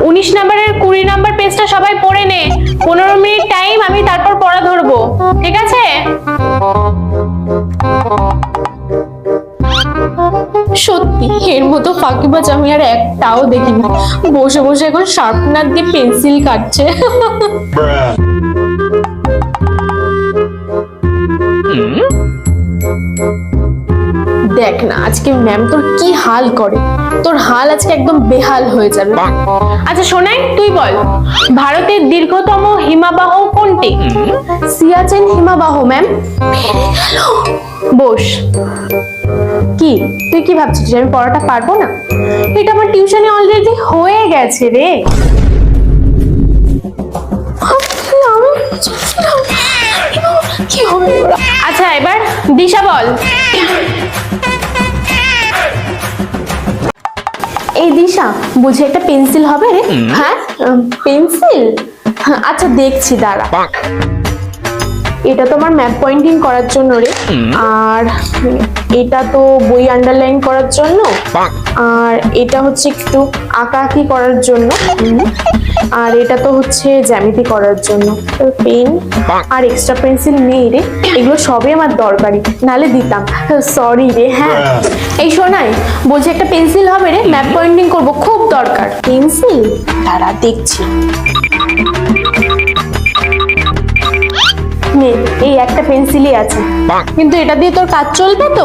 19 নম্বরের 20 নম্বর পেজটা সবাই পড়ে নে। 15 মিনিট টাইম, আমি তারপর পড়া ধরবো, ঠিক আছে? সত্যি এর মতো ফাঁকিবাজ আমি আর একটাও দেখিনি। বসে বসে এখন শার্পনার দিয়ে পেন্সিল কাটছে। দেখ না আজকে ম্যাম তোর কি হাল করে, তোর হাল আজকে একদম বেহাল হয়ে যাবে। আচ্ছা শোনাই, তুই বল ভারতের দীর্ঘতম হিমবাহ কোনটি? সিয়াচেন হিমবাহ ম্যাম। বস। কি তুই কি ভাবছিস আমি পড়াটা পারবো না? এটা আমার টিউশনে অলরেডি হয়ে গেছে রে। কি হবে? আচ্ছা এবার দিশা বল। এই দিশা বুঝি একটা পেন্সিল হবে রে? হ্যাঁ পেন্সিল, আচ্ছা দেখছি দাঁড়া। এটা তোমার ম্যাপ পয়েন্টিং করার জন্য রে, আর এটা তো বই আন্ডারলাইন করার জন্য, আর এটা হচ্ছে একটু আঁকাআঁকি করার জন্য, আর এটা তো হচ্ছে জ্যামিতি করার জন্য। পেন আর এক্সট্রা পেন্সিল নেই রে, এগুলো সবই আমার দরকারি, নালে দিতাম, সরি রে। হ্যাঁ এই শোনাই, বলছি একটা পেন্সিল হবে রে, ম্যাপ পয়েন্টিং করব, খুব দরকার পেন্সিল। দাঁড়া দেখছি। এই একটা পেন্সিলই আছে, কিন্তু এটা দিয়ে তোর কাজ চলবে তো?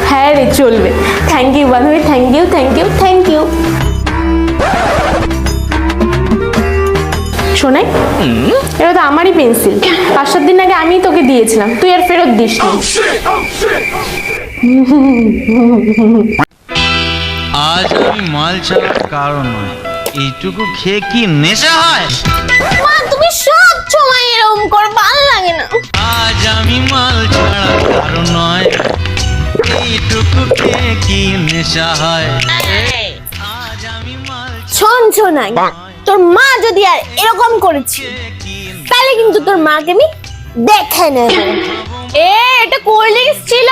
হ্যাঁ রে চলবে। থ্যাংক ইউ বান্ধবী, thank you thank you thank you. শোনাই, এটা তো আমারই পেন্সিল, 5-7 দিন আগে আমি তোকে দিয়েছিলাম, তুই আর ফেরত দিস না। আজ আমি মাল ছাড়ার কারণ নয়, এইটুকু খেয়ে কি নেশা হয়? মা তুমি সব সময় এরকম কর, ভালো লাগে না। আজ আমি মাল ছাড়ার কারণ নয়, এইটুকু খেয়ে কি নেশা হয়? আজ আমি মাল ছনছনাই, তোর মা যদি আর এরকম করেছি তাহলে কিন্তু তোর মাকে আমি দেখে নেব। এটা কোল্ড ড্রিঙ্কস ছিল।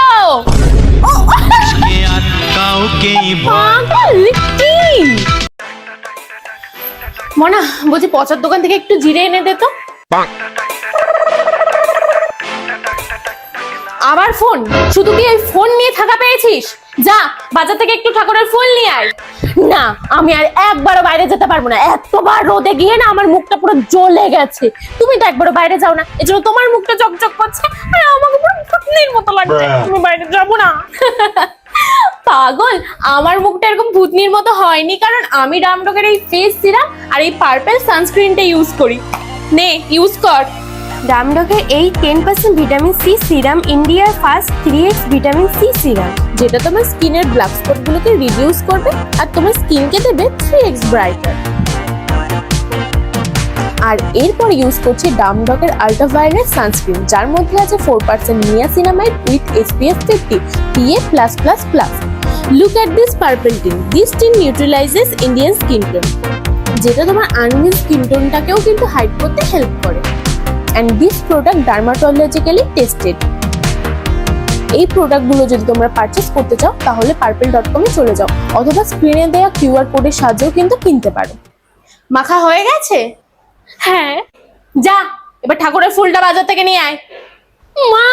মনা বলছি পচার দোকান থেকে একটু জিরে এনে দে তো। আবার ফোন, শুধু কি এই ফোন নিয়ে থাকা পেয়েছিস? যা বাজার থেকে একটু ঠাকুরের ফুল নিয়ে আয়। না আমি আর একবারও বাইরে যেতে পারবো না, এতবার রোদে গিয়ে না আমার মুখটা পুরো জ্বলে গেছে। তুমি তো একবারও বাইরে যাও না, এজন্য তোমার মুখটা চকচক করছে আর আমাকে পুরো ভূতনির মতো লাগছে। আমি বাইরে যাবো না। পাগল, আমার মুখটা এরকম ভূতনির মতো হয়নি কারণ আমি ডামডকের এই ফেস সিরাম আর এই পার্পল সানস্ক্রিনটা ইউজ করি। নে ইউজ কর। ডামডকের এই 10% ভিটামিন সি সিরাম ইন্ডিয়ার first 3x vitamin C serum, যেটা তোমার স্কিনের ব্ল্যাক স্পটগুলোকে রিডিউস করবে আর তোমার স্কিনকে দেবে 3x ব্রাইটার। আর এরপর ইউজ করছি ডামডকের আল্ট্রাভায়োলেট সানস্ক্রিন, যার মধ্যে আছে 4% niacinamide with SPF 50 PA+++। Look at this purple tin, this tin neutralises Indian skin tone, যেটা তোমার আনইভেন স্কিন টোনটাকেও কিন্তু হাইড করতে হেল্প করে। And this product dermatologically tested. এই প্রোডাক্টগুলো যদি তোমরা পারচেজ করতে চাও তাহলে purple.com এ চলে যাও, অথবা স্ক্রিনে দেওয়া QR কোডের সাহায্যেও কিন্তু কিনতে পারো। মাখা হয়ে গেছে? হ্যাঁ যা এবার ঠাকুরের ফুলটা বাজার থেকে নিয়ে আয়। মা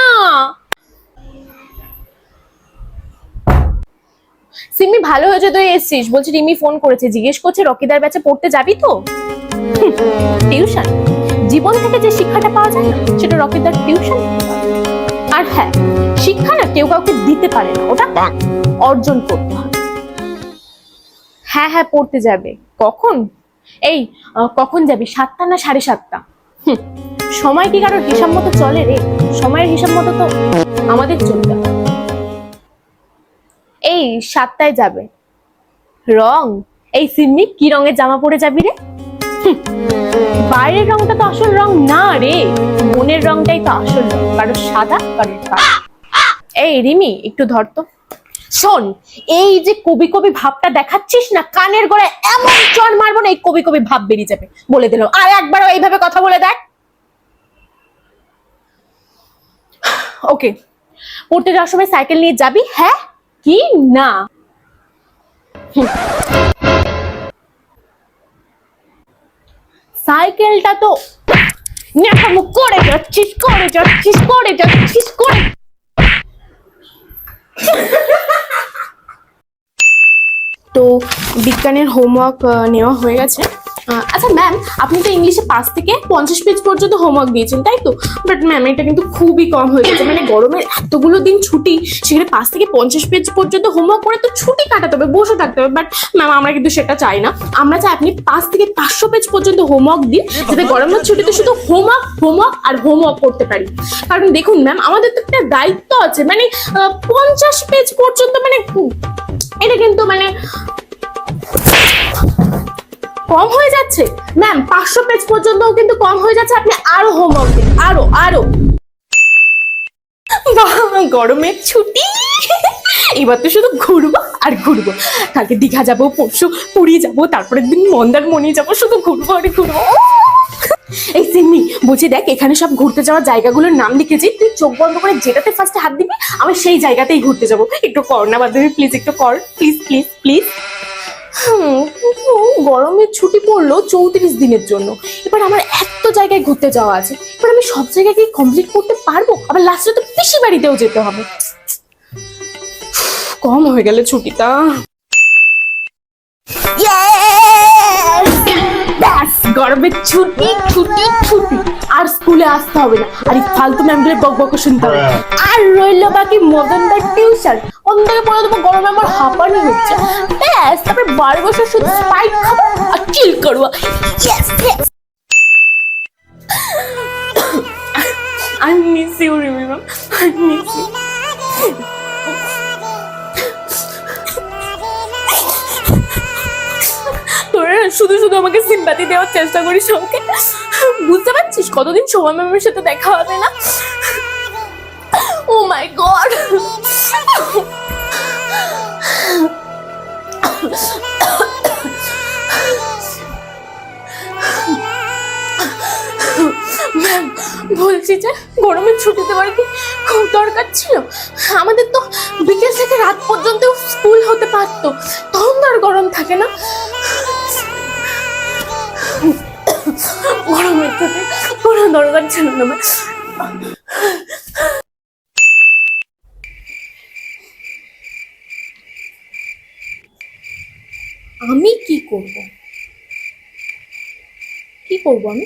সিমি ভালো হয়েছে তুই এসছিস, বলছি রিমি ফোন করেছে, জিজ্ঞেস করছে রকিদার ব্যাচে পড়তে যাবি তো? টিউশন, জীবন থেকে যে শিক্ষাটা পাওয়া যায় না সেটা রকিদার টিউশন। আর হ্যাঁ, শিক্ষা না কেউ কাউকে দিতে পারে না, ওটা অর্জন করতে হবে। হ্যাঁ হ্যাঁ পড়তে যাবে। কখন? এই কখন যাবি, 7টা না 7:30? সময় কি কারোর হিসাব মতো চলে রে? সময়ের হিসাব মতো তো আমাদের চলতে হবে। এই 7টায় যাবে। রং, এই সিম্মি কি রঙের জামা পরে যাবি রে? বাইরের রংটা তো আসল রং না রে, মনের রংটাই তো আসল রং, কারো সাদা কারো কালো। এই রিমি একটু ধর তো। শোন, এই যে কবি কবি ভাবটা দেখাচ্ছিস না, কানের গোড়ায় এমন চড় মারবো না এই কবি কবি ভাব বেরিয়ে যাবে, বলে দিলাম। আর একবারও এইভাবে কথা বলে দেখ। ওকে, পড়তে যাওয়ার সময় সাইকেল নিয়ে যাবি? হ্যাঁ কি না? সাইকেলটা তো ন্যাকামো করে যাচ্ছিস করে তো বিজ্ঞানের হোমওয়ার্ক নেওয়া হয়ে গেছে। আচ্ছা ম্যাম, আপনি তো ইংলিশে 5 থেকে 50 পেজ পর্যন্ত হোমওয়ার্ক দিয়েছেন, তাই তো? বাট ম্যাম, এটা কিন্তু খুবই কম হয়ে গেছে। মানে গরমের এতগুলো দিন ছুটি, সেখানে 5 থেকে 50 পেজ পর্যন্ত হোমওয়ার্ক করে তো ছুটি কাটাতে হবে, বসে থাকতে হবে। বাট ম্যাম, আমরা কিন্তু সেটা চাই না। আমরা চাই আপনি 5 থেকে 500 পেজ পর্যন্ত হোমওয়ার্ক দিন, যাতে গরমের ছুটিতে শুধু হোমওয়ার্ক করতে পারি। কারণ দেখুন ম্যাম, আমাদের তো একটা দায়িত্ব আছে। মানে 50 পেজ পর্যন্ত, মানে এটা কিন্তু মানে কম হয়ে যাচ্ছে ম্যাম। 500 পেজ পর্যন্তও কিন্তু কম হয়ে যাচ্ছে। আপনি আরো হোমওয়ার্ক দিন, আরো। বাহ, গরমের ছুটি, এবার তো শুধু ঘুরবো আর ঘুরবো। কালকে দীঘা যাবো, পরশু পুরী যাবো, তারপরের দিন মন্দারমণি যাবো, শুধু ঘুরবো আর ঘুরবো। এই সিম্মি, বলছি দেখ, এখানে সব ঘুরতে যাওয়ার জায়গাগুলোর নাম লিখেছি। তুই চোখ বন্ধ করে যেটাতে ফার্স্টে হাত দিবি, আমি সেই জায়গাতেই ঘুরতে যাবো। একটু কর না বান্ধবী, প্লিজ, একটু কর, প্লিজ। গরমের ছুটি পড়লো 34 দিনের জন্য। এবার আমার এত জায়গায় ঘুরতে যাওয়া আছে, এবার আমি সব জায়গায় কি কমপ্লিট করতে পারবো? আবার লাস্টে তো পিসি বাড়িতেও যেতে হবে। কম হয়ে গেলে ছুটিটা। ব্যাস, গরমের ছুটি। আর স্কুলে আসতে হবে না, আর এই ফালতু ম্যামদের বকবক শুনতে হবে। আর রইল বাকি মদনদার টিউশন, অন্য থেকে পড়ে দেবো। গরমে আমার হাঁপানি হচ্ছে। ব্যাস, তারপরে 12 বছর শুধু স্পাইট খাবো আর চিল করবো। Yes. I miss you, Rimi ma'am. I miss you. তোরা শুধু আমাকে সিম্পাতি দেওয়ার চেষ্টা করিস। ওকে, বুঝতে পারছিস কতদিন সময় ম্যামের সাথে দেখা হবে না? ও মাই গড। ম্যাম, বলছি যে গরমের ছুটিতে বাড়িতে খুব দরকার ছিল। আমাদের তো বিকেল থেকে রাত পর্যন্ত স্কুল হতে পারতো, তখন তো আর গরম থাকে না। গরমের ছুটি কোনো দরকার ছিল না ম্যাম। আমি কি করব আমি?